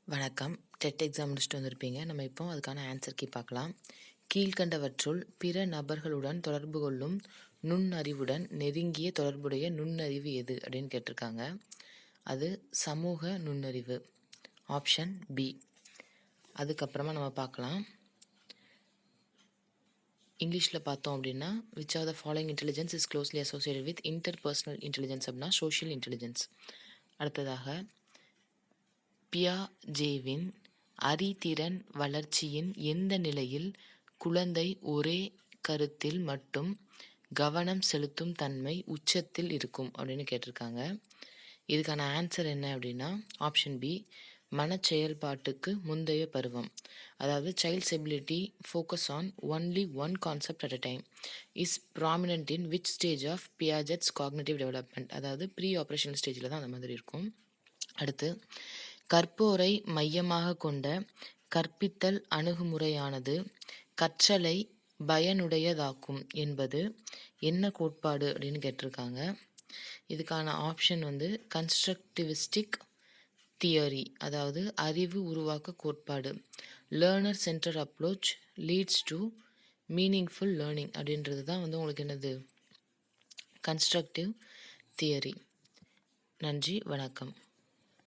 வணக்கம். TET exam முடிச்சுட்டு வந்திருப்பீங்க. நம்ம இப்போ அதுக்கான ஆன்சர் கீ பார்க்கலாம். கீழ்கண்டவற்றுள் பிற நபர்களுடன் தொடர்பு கொள்ளும் நுண்ணறிவுடன் நெருங்கிய தொடர்புடைய நுண்ணறிவு எது அப்படின்னு கேட்டிருக்காங்க. அது சமூக நுண்ணறிவு. Option B. அதுக்கப்புறமா நம்ம பார்க்கலாம். இங்கிலீஷில் பார்த்தோம் அப்படின்னா which are the following intelligence is closely associated with interpersonal intelligence அப்படின்னா சோஷியல் இன்டெலிஜென்ஸ். அடுத்ததாக பியாஜேவின் அறிதிறன் வளர்ச்சியின் எந்த நிலையில் குழந்தை ஒரே கருத்தில் மட்டும் கவனம் செலுத்தும் தன்மை உச்சத்தில் இருக்கும் அப்படின்னு கேட்டிருக்காங்க. இதுக்கான ஆன்சர் என்ன அப்படின்னா ஆப்ஷன் பி, மனச்செயல்பாட்டுக்கு முந்தைய பருவம். அதாவது child's ability focus on only one concept at a time is prominent in which stage of Piaget's cognitive development. அதாவது ப்ரீ ஆப்ரேஷனல் ஸ்டேஜில் தான் அந்த மாதிரி இருக்கும். அடுத்து, கற்போரை மையமாக கொண்ட கற்பித்தல் அணுகுமுறையானது கற்றலை பயனுடையதாக்கும் என்பது என்ன கோட்பாடு அப்படின்னு கேட்டிருக்காங்க. இதுக்கான ஆப்ஷன் கன்ஸ்ட்ரக்டிவிஸ்டிக் தியரி, அதாவது அறிவு உருவாக்க கோட்பாடு. Learner centre approach leads to meaningful learning அப்படின்றது தான் உங்களுக்கு என்னது கன்ஸ்ட்ரக்டிவ் தியரி. நன்றி, வணக்கம்.